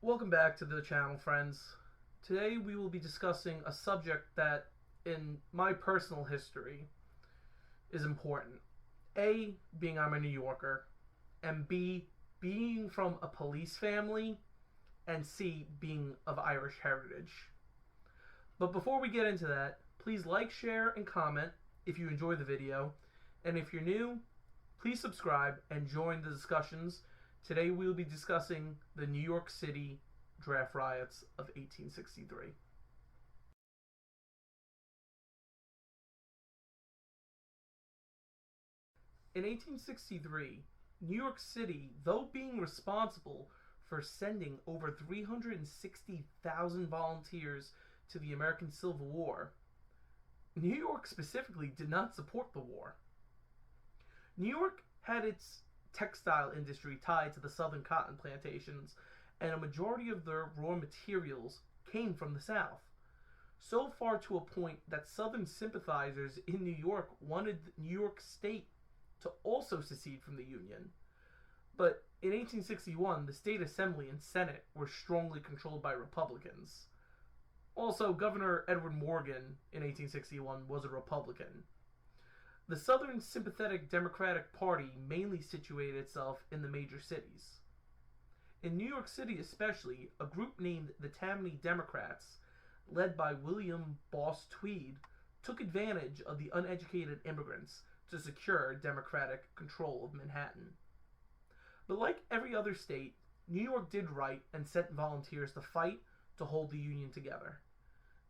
Welcome back to the channel, friends. Today we will be discussing a subject that, in my personal history, is important. A, being I'm a New Yorker, and B, being from a police family, and C, being of Irish heritage. But before we get into that, please like, share, and comment if you enjoy the video, and if you're new, please subscribe and join the discussions. Today we will be discussing the New York City draft riots of 1863. In 1863, New York City, though being responsible for sending over 360,000 volunteers to the American Civil War, New York specifically did not support the war. New York had its textile industry tied to the southern cotton plantations, and a majority of their raw materials came from the South. So far to a point that Southern sympathizers in New York wanted New York State to also secede from the Union. But in 1861, the State Assembly and Senate were strongly controlled by Republicans. Also, Governor Edward Morgan in 1861 was a Republican. The Southern sympathetic Democratic Party mainly situated itself in the major cities. In New York City especially, a group named the Tammany Democrats, led by William Boss Tweed, took advantage of the uneducated immigrants to secure Democratic control of Manhattan. But like every other state, New York did right and sent volunteers to fight to hold the Union together,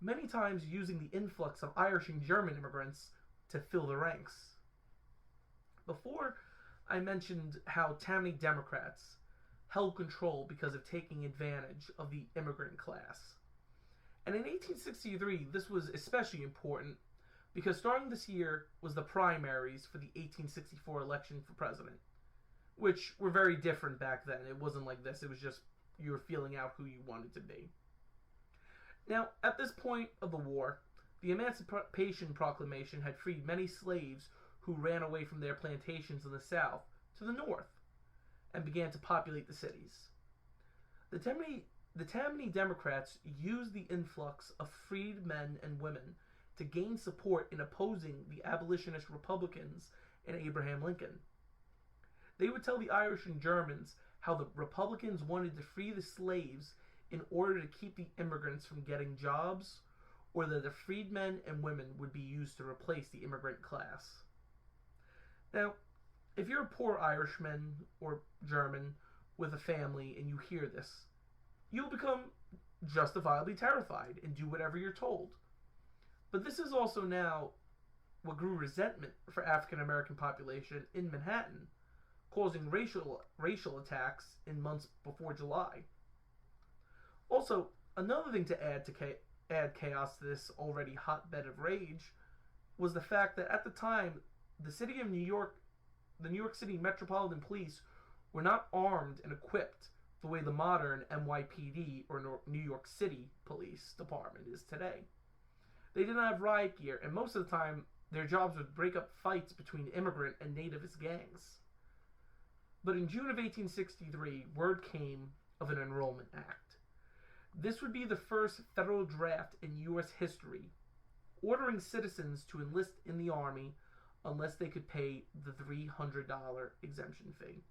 many times using the influx of Irish and German immigrants to fill the ranks. Before, I mentioned how Tammany Democrats held control because of taking advantage of the immigrant class. And in 1863, this was especially important because starting this year was the primaries for the 1864 election for president, which were very different back then. It wasn't like this. It was just you were feeling out who you wanted to be. Now, at this point of the war, the Emancipation Proclamation had freed many slaves who ran away from their plantations in the South to the North and began to populate the cities. The Tammany Democrats used the influx of freed men and women to gain support in opposing the abolitionist Republicans and Abraham Lincoln. They would tell the Irish and Germans how the Republicans wanted to free the slaves in order to keep the immigrants from getting jobs, or that the freedmen and women would be used to replace the immigrant class. Now, if you're a poor Irishman or German with a family and you hear this, you'll become justifiably terrified and do whatever you're told. But this is also now what grew resentment for African American population in Manhattan, causing racial attacks in months before July. Also, another thing to add chaos to this already hotbed of rage was the fact that at the time, the city of New York, the New York City Metropolitan Police, were not armed and equipped the way the modern NYPD or New York City Police Department is today. They didn't have riot gear, and most of the time, their jobs would break up fights between immigrant and nativist gangs. But in June of 1863, word came of an Enrollment Act. This would be the first federal draft in U.S. history, ordering citizens to enlist in the Army unless they could pay the $300 exemption fee.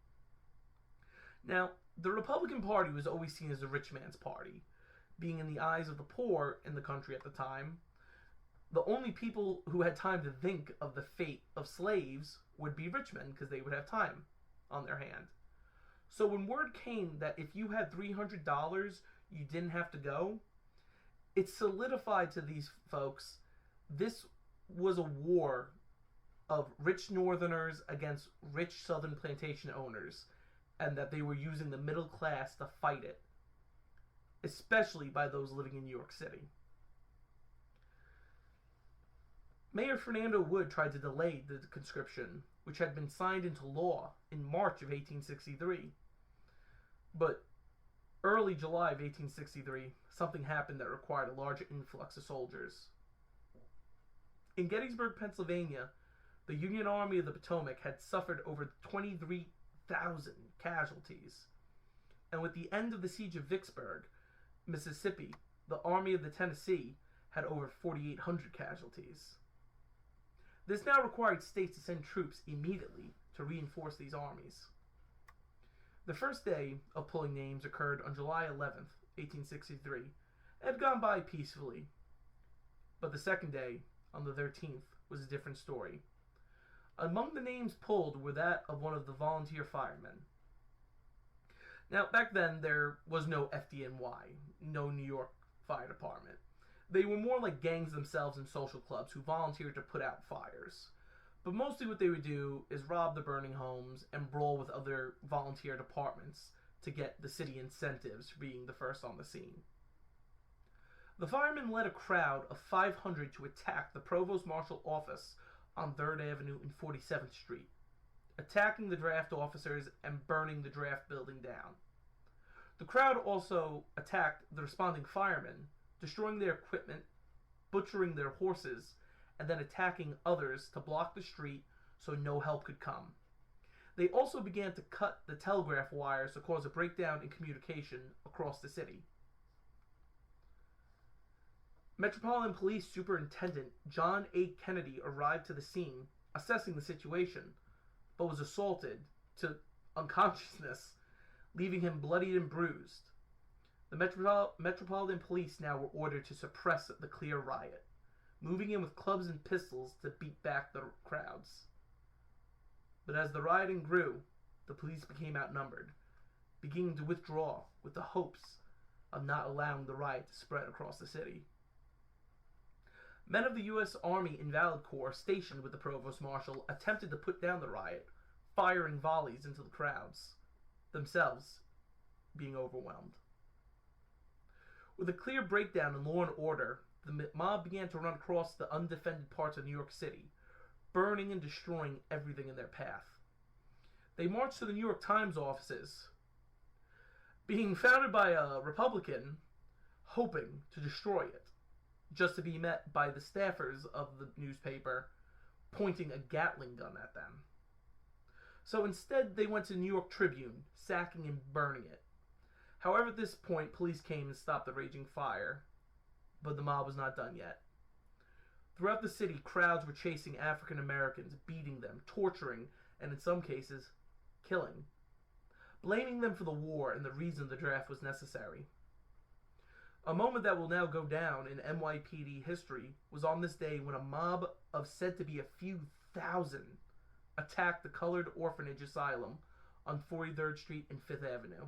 Now, the Republican Party was always seen as a rich man's party, being in the eyes of the poor in the country at the time. The only people who had time to think of the fate of slaves would be rich men because they would have time on their hand. So when word came that if you had $300, you didn't have to go, it solidified to these folks this was a war of rich Northerners against rich Southern plantation owners, and that they were using the middle class to fight it, especially by those living in New York City. Mayor Fernando Wood tried to delay the conscription, which had been signed into law in March of 1863. But early July of 1863, something happened that required a larger influx of soldiers. In Gettysburg, Pennsylvania, the Union Army of the Potomac had suffered over 23,000 casualties. and with the end of the siege of Vicksburg, Mississippi, the Army of the Tennessee had over 4,800 casualties. This now required states to send troops immediately to reinforce these armies. The first day of pulling names occurred on July 11th, 1863, and had gone by peacefully. But the second day, on the 13th, was a different story. Among the names pulled were that of one of the volunteer firemen. Now, back then, there was no FDNY, no New York Fire Department. They were more like gangs themselves and social clubs who volunteered to put out fires. But mostly what they would do is rob the burning homes and brawl with other volunteer departments to get the city incentives for being the first on the scene. The firemen led a crowd of 500 to attack the Provost Marshal office on 3rd Avenue and 47th Street, attacking the draft officers and burning the draft building down. The crowd also attacked the responding firemen, destroying their equipment, butchering their horses, and then attacking others to block the street so no help could come. They also began to cut the telegraph wires to cause a breakdown in communication across the city. Metropolitan Police Superintendent John A. Kennedy arrived to the scene, assessing the situation, but was assaulted to unconsciousness, leaving him bloodied and bruised. The Metropolitan Police now were ordered to suppress the clear riot, moving in with clubs and pistols to beat back the crowds. But as the rioting grew, the police became outnumbered, beginning to withdraw with the hopes of not allowing the riot to spread across the city. Men of the U.S. Army Invalid Corps stationed with the Provost Marshal attempted to put down the riot, firing volleys into the crowds, themselves being overwhelmed. With a clear breakdown in law and order, the mob began to run across the undefended parts of New York City, burning and destroying everything in their path. They marched to the New York Times offices, being founded by a Republican, hoping to destroy it, just to be met by the staffers of the newspaper pointing a Gatling gun at them. So instead, they went to the New York Tribune, sacking and burning it. However, at this point, police came and stopped the raging fire, but the mob was not done yet. Throughout the city, crowds were chasing African Americans, beating them, torturing, and in some cases, killing, blaming them for the war and the reason the draft was necessary. A moment that will now go down in NYPD history was on this day when a mob of said to be a few thousand attacked the Colored Orphanage Asylum on 43rd Street and 5th Avenue.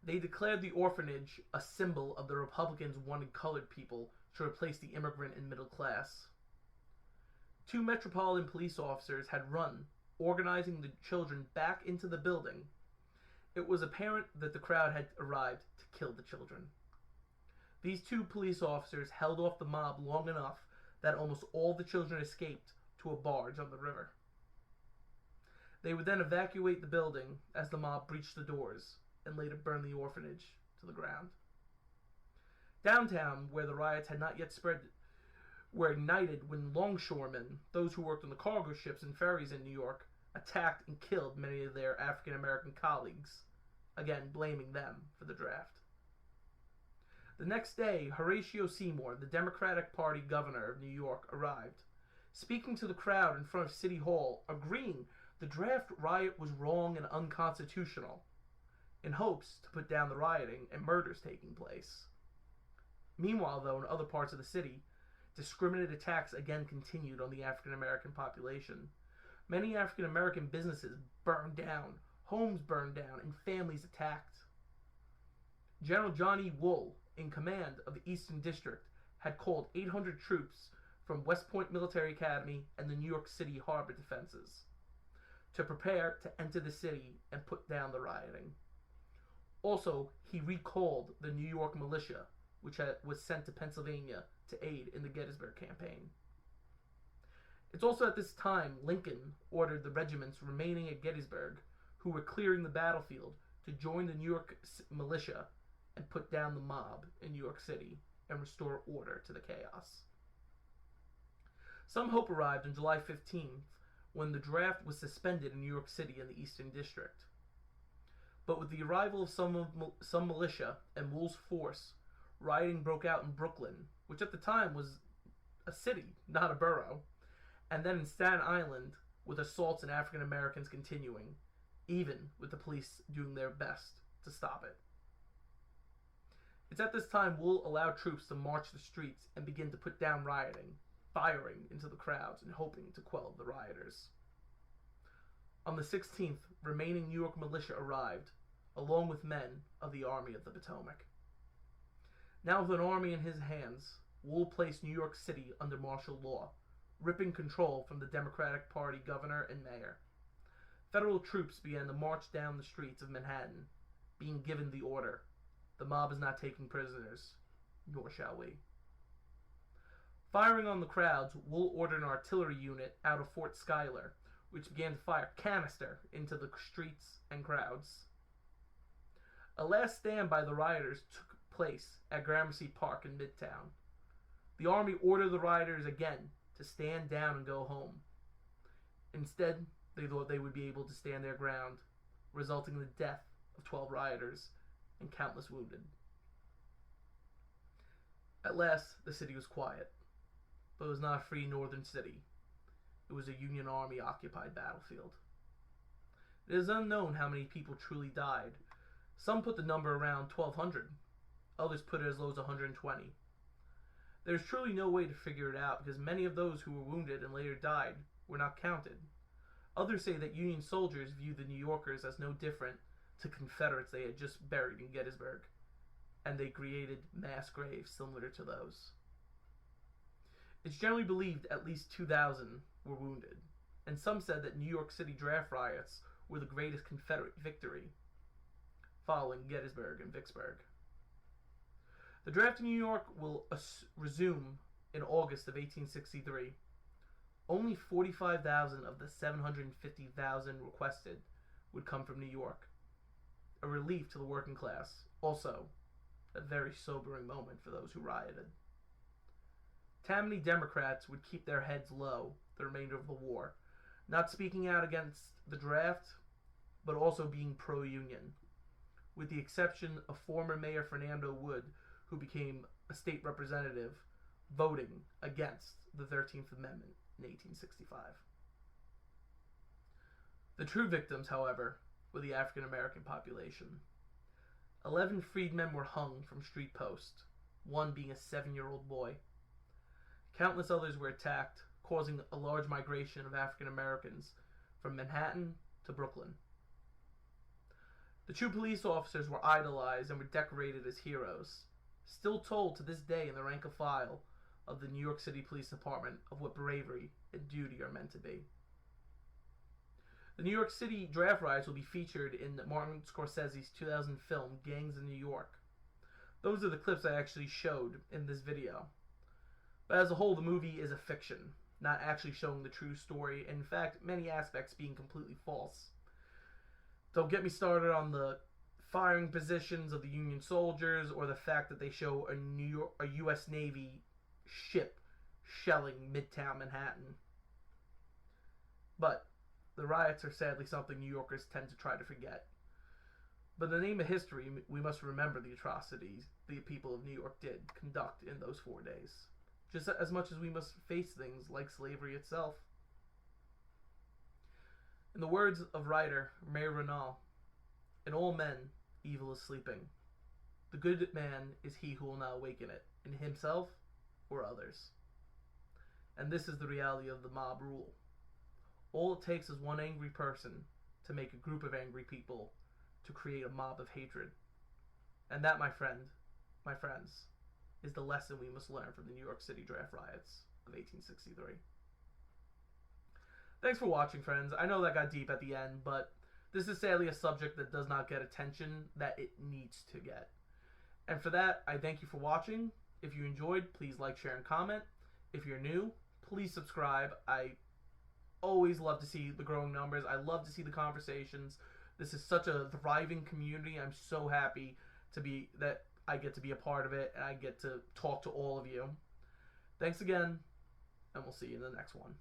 They declared the orphanage a symbol of the Republicans wanted colored people to replace the immigrant and middle class. 2 Metropolitan Police officers had run, organizing the children back into the building. It was apparent that the crowd had arrived to kill the children. These 2 police officers held off the mob long enough that almost all the children escaped to a barge on the river. They would then evacuate the building as the mob breached the doors and later burn the orphanage to the ground. Downtown, where the riots had not yet spread, were ignited when longshoremen, those who worked on the cargo ships and ferries in New York, attacked and killed many of their African American colleagues, again blaming them for the draft. The next day, Horatio Seymour, the Democratic Party governor of New York, arrived, speaking to the crowd in front of City Hall, agreeing the draft riot was wrong and unconstitutional, in hopes to put down the rioting and murders taking place. Meanwhile, though, in other parts of the city, discriminate attacks again continued on the African American population. Many African American businesses burned down, homes burned down, and families attacked. General John E. Wool, in command of the Eastern District, had called 800 troops from West Point Military Academy and the New York City Harbor defenses to prepare to enter the city and put down the rioting. Also, he recalled the New York militia, which was sent to Pennsylvania to aid in the Gettysburg campaign. It's also at this time Lincoln ordered the regiments remaining at Gettysburg, who were clearing the battlefield, to join the New York militia and put down the mob in New York City and restore order to the chaos. Some hope arrived on July 15th when the draft was suspended in New York City in the Eastern District. But with the arrival of some militia and Wool's force, rioting broke out in Brooklyn, which at the time was a city, not a borough, and then in Staten Island, with assaults on African Americans continuing, even with the police doing their best to stop it. It's at this time Wool allowed troops to march the streets and begin to put down rioting, firing into the crowds and hoping to quell the rioters. On the 16th, remaining New York militia arrived, along with men of the Army of the Potomac. Now with an army in his hands, Wool placed New York City under martial law, ripping control from the Democratic Party governor and mayor. Federal troops began to march down the streets of Manhattan, being given the order, "The mob is not taking prisoners, nor shall we." Firing on the crowds, Wool ordered an artillery unit out of Fort Schuyler, which began to fire canister into the streets and crowds. A last stand by the rioters took place at Gramercy Park in Midtown. The army ordered the rioters again to stand down and go home. Instead, they thought they would be able to stand their ground, resulting in the death of 12 rioters and countless wounded. At last, the city was quiet, but it was not a free northern city. It was a Union Army occupied battlefield. It is unknown how many people truly died. Some put the number around 1,200. Others put it as low as 120. There is truly no way to figure it out because many of those who were wounded and later died were not counted. Others say that Union soldiers viewed the New Yorkers as no different to Confederates they had just buried in Gettysburg, and they created mass graves similar to those. It's generally believed at least 2,000 were wounded, and some said that New York City draft riots were the greatest Confederate victory, following Gettysburg and Vicksburg. The draft in New York will resume in August of 1863. Only 45,000 of the 750,000 requested would come from New York, a relief to the working class, also a very sobering moment for those who rioted. Tammany Democrats would keep their heads low the remainder of the war, not speaking out against the draft, but also being pro-Union, with the exception of former Mayor Fernando Wood, who became a state representative, voting against the 13th Amendment in 1865. The true victims, however, were the African American population. 11 freedmen were hung from street posts, one being a 7-year-old boy. Countless others were attacked, causing a large migration of African Americans from Manhattan to Brooklyn. The true police officers were idolized and were decorated as heroes, still told to this day in the rank and file of the New York City Police Department of what bravery and duty are meant to be. The New York City draft riots will be featured in Martin Scorsese's 2000 film Gangs in New York. Those are the clips I actually showed in this video. But as a whole, the movie is a fiction, not actually showing the true story, and in fact, many aspects being completely false. Don't get me started on the firing positions of the Union soldiers or the fact that they show a U.S. Navy ship shelling Midtown Manhattan. But the riots are sadly something New Yorkers tend to try to forget. But in the name of history, we must remember the atrocities the people of New York did conduct in those 4 days, just as much as we must face things like slavery itself. In the words of writer Mayor Renaud, "In all men, evil is sleeping. The good man is he who will not awaken it, in himself or others." And this is the reality of the mob rule. All it takes is one angry person to make a group of angry people to create a mob of hatred. And that, my friends, is the lesson we must learn from the New York City draft riots of 1863. Thanks for watching, friends. I know that got deep at the end, but this is sadly a subject that does not get attention that it needs to get. And for that, I thank you for watching. If you enjoyed, please like, share, and comment. If you're new, please subscribe. I always love to see the growing numbers. I love to see the conversations. This is such a thriving community. I'm so happy that I get to be a part of it and I get to talk to all of you. Thanks again, and we'll see you in the next one.